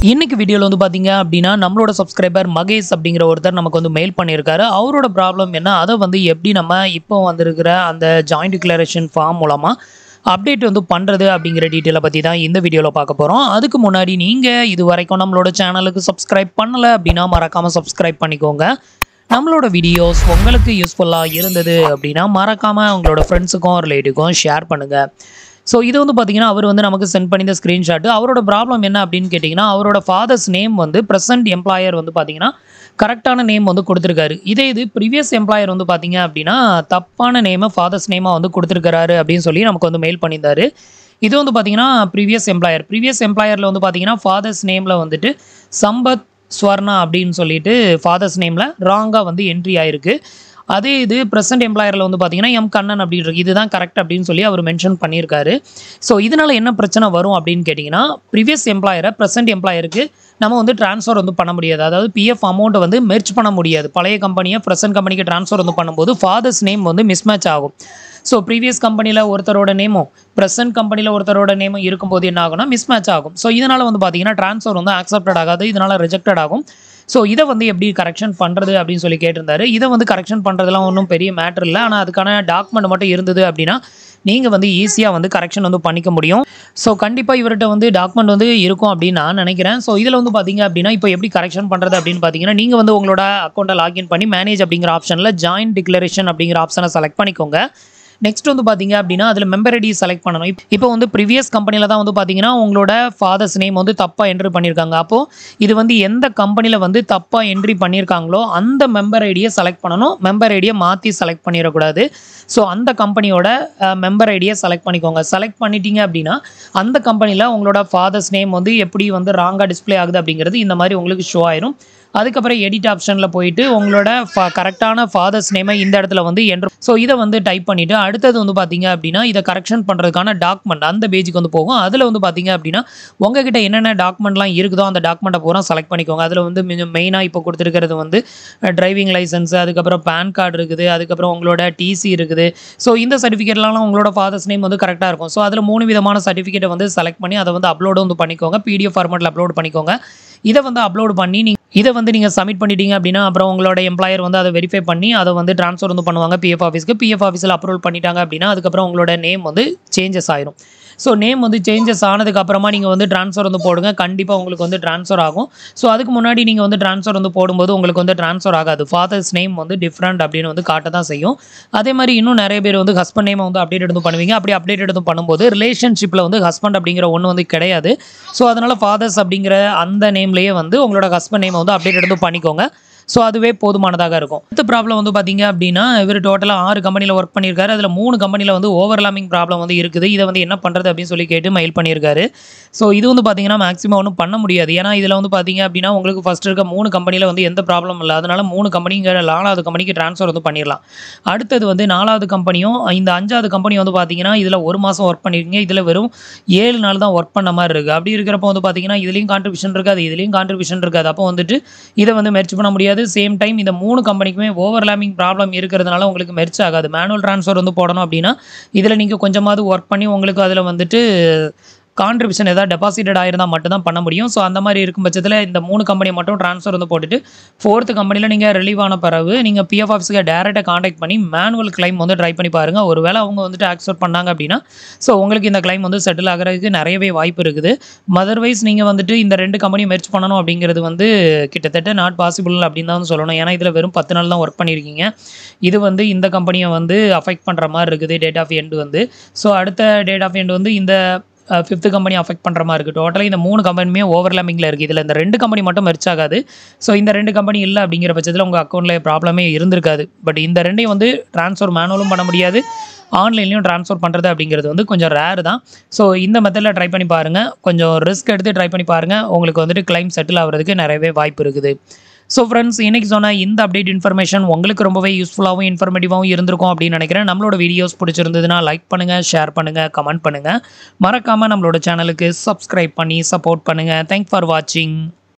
இன்னைக்கு வீடியோல வந்து பாத்தீங்க அப்படின்னா நம்மளோட சப்ஸ்கிரைபர் மகேஷ் அப்படிங்கிற ஒருத்தர் நமக்கு வந்து மெயில் பண்ணியிருக்காரு. அவரோட ப்ராப்ளம் என்ன, அதை வந்து எப்படி நம்ம இப்போ வந்திருக்கிற அந்த ஜாயிண்ட் டிக்ளரேஷன் ஃபார்ம் மூலமா அப்டேட் வந்து பண்ணுறது அப்படிங்கிற டீட்டெயிலை பற்றி தான் இந்த வீடியோவில் பார்க்க போகிறோம். அதுக்கு முன்னாடி நீங்கள் இது வரைக்கும் நம்மளோட சேனலுக்கு சப்ஸ்கிரைப் பண்ணலை அப்படின்னா மறக்காமல் சப்ஸ்கிரைப் பண்ணிக்கோங்க. நம்மளோட வீடியோஸ் உங்களுக்கு யூஸ்ஃபுல்லாக இருந்தது அப்படின்னா மறக்காமல் உங்களோட ஃப்ரெண்ட்ஸுக்கும் ரிலேட்டிவ்க்கும் ஷேர் பண்ணுங்கள். ஸோ இது வந்து பார்த்தீங்கன்னா அவர் வந்து நமக்கு சென்ட் பண்ணி இந்த ஸ்க்ரீன்ஷாட்டு. அவரோட ப்ராப்ளம் என்ன அப்படின்னு கேட்டிங்கன்னா, அவரோட ஃபாதர்ஸ் நேம் வந்து ப்ரெசன்ட் எம்ப்ளாயர் வந்து பார்த்தீங்கன்னா கரெக்டான நேம் வந்து கொடுத்துருக்காரு. இது ப்ரீவியஸ் எம்ப்ளாயர் வந்து பார்த்தீங்க அப்படின்னா தப்பான நேமை ஃபாதர்ஸ் நேமாக வந்து கொடுத்துருக்காரு அப்படின்னு சொல்லி நமக்கு வந்து மெயில் பண்ணியிருந்தாரு. இது வந்து பார்த்தீங்கன்னா ப்ரீவியஸ் எம்ப்ளாயரில் வந்து பார்த்தீங்கன்னா ஃபாதர்ஸ் நேமில் வந்துட்டு சம்பத் ஸ்வர்ணா அப்படின்னு சொல்லிட்டு ஃபாதர்ஸ் நேமில் ராங்காக வந்து என்ட்ரி ஆயிருக்கு. அதே இது ப்ரெசென்ட் எம்ப்ளாயரில் வந்து பார்த்தீங்கன்னா எம் கண்ணன் அப்படின்னு இருக்கு. இதுதான் கரெக்ட் அப்படின்னு சொல்லி அவர் மென்ஷன் பண்ணியிருக்காரு. ஸோ இதனால் என்ன பிரச்சனை வரும் அப்படின்னு கேட்டிங்கன்னா, ப்ரீவியஸ் எம்ப்ளாயரை ப்ரெசென்ட் எம்ப்ளாயருக்கு நம்ம வந்து ட்ரான்ஸ்ஃபர் வந்து பண்ண முடியாது. அதாவது பிஎஃப் அமௌண்ட்டை வந்து மெர்ஜ் பண்ண முடியாது. பழைய கம்பெனியை ப்ரெசென்ட் கம்பெனிக்கு ட்ரான்ஸ்ஃபர் வந்து பண்ணும்போது ஃபாதர்ஸ் நேம் வந்து மிஸ்மேட்ச் ஆகும். ஸோ ப்ரீவியஸ் கம்பெனியில் ஒருத்தரோட நேமும் ப்ரெசென்ட் கம்பெனியில் ஒருத்தரோட நேமும் இருக்கும்போது என்ன ஆகும்னா மிஸ்மேட்ச் ஆகும். ஸோ இதனால் வந்து பார்த்தீங்கன்னா ட்ரான்ஸ்ஃபர் வந்து ஆக்செப்டட் ஆகாது, இதனால் ரிஜெக்டட் ஆகும். ஸோ இதை வந்து எப்படி கரெக்ஷன் பண்ணுறது அப்படின்னு சொல்லி கேட்டிருந்தாரு. இதை வந்து கரெக்ஷன் பண்ணுறதுலாம் ஒன்றும் பெரிய மேட்ரு இல்லை. ஆனால் அதுக்கான டாக்குமெண்ட் மட்டும் இருந்தது அப்படின்னா நீங்கள் வந்து ஈஸியாக வந்து கரெக்ஷன் வந்து பண்ணிக்க முடியும். ஸோ கண்டிப்பாக இவர்கிட்ட வந்து டாக்குமெண்ட் வந்து இருக்கும் அப்படின்னு நான் நினைக்கிறேன். ஸோ இதில் வந்து பார்த்தீங்க அப்படின்னா இப்போ எப்படி கரெக்ஷன் பண்ணுறது அப்படின்னு பார்த்தீங்கன்னா, நீங்கள் வந்து உங்களோட அக்கௌண்ட்டை லாகின் பண்ணி மேனேஜ் அப்படிங்கிற ஆப்ஷனில் ஜாயிண்ட் டிக்ளரேஷன் அப்படிங்கிற ஆப்ஷனை செலக்ட் பண்ணிக்கோங்க. நெக்ஸ்ட் வந்து பார்த்தீங்க அப்படின்னா அதில் மெம்பர் ஐடி செலக்ட் பண்ணணும். இப்போ வந்து ப்ரீவியஸ் கம்பெனியில் தான் வந்து பார்த்தீங்கன்னா உங்களோட ஃபாதர்ஸ் நேம் வந்து தப்பாக என்ட்ரி பண்ணியிருக்காங்க. அப்போது இது வந்து எந்த கம்பெனியில் வந்து தப்பாக என்ட்ரி பண்ணியிருக்காங்களோ அந்த மெம்பர் ஐடியை செலக்ட் பண்ணணும். மெம்பர் ஐடியை மாற்றி செலக்ட் பண்ணிடக்கூடாது. ஸோ அந்த கம்பெனியோட மெம்பர் ஐடியை செலக்ட் பண்ணிக்கோங்க. செலக்ட் பண்ணிட்டீங்க அப்படின்னா அந்த கம்பெனியில் உங்களோட ஃபாதர்ஸ் நேம் வந்து எப்படி வந்து ராங்காக டிஸ்பிளே ஆகுது அப்படிங்கிறது இந்த மாதிரி உங்களுக்கு ஷோ ஆயிரும். அதுக்கப்புறம் எடிட் ஆப்ஷனில் போயிட்டு உங்களோட கரெக்டான ஃபாதர்ஸ் நேமை இந்த இடத்துல வந்து என்ட்ரு. ஸோ இதை வந்து டைப் பண்ணிவிட்டு அடுத்தது வந்து பார்த்தீங்க அப்படின்னா இதை கரெக்ஷன் பண்ணுறதுக்கான டாக்குமெண்ட் அந்த பேஜுக்கு வந்து போகும். அதில் வந்து பார்த்தீங்க அப்படின்னா உங்ககிட்ட என்னென்ன டாக்குமெண்ட்லாம் இருக்குதோ அந்த டாக்குமெண்ட்டை பூரா செலக்ட் பண்ணிக்கோங்க. அதில் வந்து மெயினாக இப்போ கொடுத்துருக்கிறது வந்து டிரைவிங் லைசன்ஸ், அதுக்கப்புறம் பேன் கார்டு இருக்குது, அதுக்கப்புறம் உங்களோட டிசி இருக்குது. ஸோ இந்த சர்டிஃபிகேட்லாம் உங்களோட ஃபாதர்ஸ் நேம் வந்து கரெக்டாக இருக்கும். ஸோ அதில் 3 விதமான சர்டிஃபிகேட்டை வந்து செலக்ட் பண்ணி அதை வந்து அப்லோடு வந்து பண்ணிக்கோங்க. பிடிஎஃப் ஃபார்மேட்டில் அப்லோட் பண்ணிக்கோங்க. இதை வந்து அப்லோட் பண்ணி இதை வந்து நீங்கள் சப்மிட் பண்ணிட்டீங்க அப்படின்னா அப்புறம் உங்களோட எம்ப்ளாயர் வந்து அதை வெரிஃபை பண்ணி அதை வந்து ட்ரான்ஸ்ஃபர் வந்து பண்ணுவாங்க பிஎஃப் ஆஃபீஸ்க்கு. பிஎஃப் ஆஃபீஸில் அப்ரூவல் பண்ணிட்டாங்க அப்படின்னா அதுக்கப்புறம் உங்களோட நேம் வந்து சேஞ்சஸ் ஆயிரும். ஸோ நேம் வந்து சேஞ்சஸ் ஆனதுக்கப்புறமா நீங்கள் வந்து ட்ரான்ஸ்ஃபர் வந்து போடுங்க. கண்டிப்பாக உங்களுக்கு வந்து ட்ரான்ஸ்ஃபர் ஆகும். ஸோ அதுக்கு முன்னாடி நீங்கள் வந்து ட்ரான்ஸ்ஃபர் வந்து போடும்போது உங்களுக்கு வந்து ட்ரான்ஸ்ஃபர் ஆகாது. ஃபாதர்ஸ் நேம் வந்து டிஃப்ரெண்ட் அப்படின்னு வந்து காட்ட தான் செய்யும். அதே மாதிரி இன்னும் நிறைய பேர் வந்து ஹஸ்பண்ட் நேமை வந்து அப்டேட் எடுத்து பண்ணுவீங்க. அப்படி அப்டேட் எடுத்து பண்ணும்போது ரிலேஷன்ஷிப்பில் வந்து ஹஸ்பண்ட் அப்படிங்கிற ஒன்று வந்து கிடையாது. ஸோ அதனால் ஃபாதர்ஸ் அப்படிங்கிற அந்த நேம்லேயே வந்து உங்களோட ஹஸ்பண்ட் நேமை வந்து அப்டேட் எடுத்து பண்ணிக்கோங்க. ஸோ அதுவே போதுமானதாக இருக்கும். அடுத்த ப்ராப்ளம் வந்து பார்த்தீங்க அப்படின்னா இவர் டோட்டலாக 6 கம்பெனியில் ஒர்க் பண்ணியிருக்காரு. அதில் 3 கம்பெனியில் வந்து ஓவர்லாமிங் ப்ராப்ளம் வந்து இருக்குது. இதை வந்து என்ன பண்ணுறது அப்படின்னு சொல்லி கேட்டு மெயில் பண்ணியிருக்காரு. ஸோ இது வந்து பார்த்தீங்கன்னா மேக்ஸிமம் ஒன்றும் பண்ண முடியாது. ஏன்னா இதில் வந்து பார்த்தீங்க அப்படின்னா உங்களுக்கு ஃபஸ்ட் இருக்க 3 கம்பெனியில் வந்து எந்த ப்ராப்ளம் இல்லை. அதனால் 3 கம்பெனிங்கிற 4வது கம்பெனிக்கு ட்ரான்ஸ்ஃபர் வந்து பண்ணிடலாம். அடுத்தது வந்து 4வது கம்பெனியும் இந்த 5வது கம்பெனி வந்து பார்த்தீங்கன்னா இதில் 1 மாதம் ஒர்க் பண்ணியிருக்கீங்க. இதில் வெறும் 7 நாள் தான் ஒர்க் பண்ண மாதிரி இருக்குது. அப்படி இருக்கிறப்போ வந்து பார்த்தீங்கன்னா இதுலேயும் கான்ட்ரிபியூஷன் இருக்காது, இதுலேயும் கான்ட்ரிபியூஷன் இருக்காது. அப்போ வந்துட்டு இதை வந்து மெர்ஜ் பண்ண முடியாது. சேம் டைம் இந்த 3 கம்பெனிக்குமே ஓவர்லாமிங் ப்ராப்ளம் இருக்கிறதுனால உங்களுக்கு மெர்ஜ் ஆகாது. மேனுவல் ட்ரான்ஸ்ஃபர் வந்து போடணும் அப்படின்னா இதில் நீங்கள் கொஞ்சமாவது ஒர்க் பண்ணி உங்களுக்கு அதில் வந்துட்டு கான்ட்ரிபியூஷன் ஏதாவது டெபாசிட்டட் ஆயிருந்தால் மட்டும் தான் பண்ண முடியும். ஸோ அந்த மாதிரி இருக்கும் பட்சத்தில் இந்த 3 கம்பெனி மட்டும் ட்ரான்ஸ்ஃபர் வந்து போட்டுட்டு 4th கம்பெனியில் நீங்கள் ரிலீவ் ஆன பிறகு நீங்கள் பிஎஃப் ஆஃபீஸுக்கு டேரெக்டாக காண்டாக்ட் பண்ணி மேனுவல் கிளைம் வந்து ட்ரை பண்ணி பாருங்கள். ஒருவேளை அவங்க வந்துட்டு ஆக்செப்ட் பண்ணாங்க அப்படின்னா ஸோ உங்களுக்கு இந்த கிளைம் வந்து செட்டில் ஆகிறதுக்கு நிறையவே வாய்ப்பு இருக்குது. அதர்வைஸ் நீங்கள் வந்துட்டு இந்த 2 கம்பெனி மெர்ஜ் பண்ணணும் அப்படிங்கிறது வந்து கிட்டத்தட்ட நாட் பாசிபிள் அப்படின்னு தான் சொல்லணும். ஏன்னா இதில் வெறும் 10 நாள் தான் ஒர்க் பண்ணியிருக்கீங்க. இது வந்து இந்த கம்பெனியை வந்து அஃபெக்ட் பண்ணுற மாதிரி இருக்குது டேட் ஆஃப் எண்ட் வந்து. ஸோ அடுத்த டேட் ஆஃப் எண்ட் வந்து இந்த 5th கம்பெனி அஃபெக்ட் பண்ணுற மாதிரி இருக்குது. டோட்டலாக இந்த 3 கம்பெனியுமே ஓவர்லாமிங்கில் இருக்குது. இதில் இந்த 2 கம்பெனி மட்டும் மெர்ஜ் ஆகாது. ஸோ இந்த 2 கம்பெனி இல்லை அப்படிங்கிற பட்சத்தில் உங்கள் அக்கௌண்ட்டில் ப்ராப்ளமே இருந்திருக்காது. பட் இந்த 2ஐயும் வந்து ட்ரான்ஸ்ஃபர் மேனுவலும் பண்ண முடியாது, ஆன்லைன்லையும் ட்ரான்ஸ்ஃபர் பண்ணுறது அப்படிங்கிறது வந்து கொஞ்சம் ரேர் தான். ஸோ இந்த மெத்தடில் ட்ரை பண்ணி பாருங்கள். கொஞ்சம் ரிஸ்க் எடுத்து ட்ரை பண்ணி பாருங்கள். உங்களுக்கு வந்துட்டு கிளைம் செட்டில் ஆகிறதுக்கு நிறையவே வாய்ப்பு இருக்குது. ஸோ ஃப்ரெண்ட்ஸ், இன்றைக்கி சொன்ன இந்த அப்டேட் இன்ஃபர்மேஷன் உங்களுக்கு ரொம்பவே யூஸ்ஃபுல்லாகவும் இன்ஃபர்மேட்டிவாகவும் இருந்திருக்கும் அப்படின்னு நினைக்கிறேன். நம்மளோட வீடியோஸ் பிடிச்சிருந்ததுன்னா லைக் பண்ணுங்கள், ஷேர் பண்ணுங்கள், கமெண்ட் பண்ணுங்கள். மறக்காமல் நம்மளோட சேனலுக்கு சப்ஸ்கிரைப் பண்ணி சப்போர்ட் பண்ணுங்கள். தேங்க்ஸ் ஃபார் வாட்சிங்.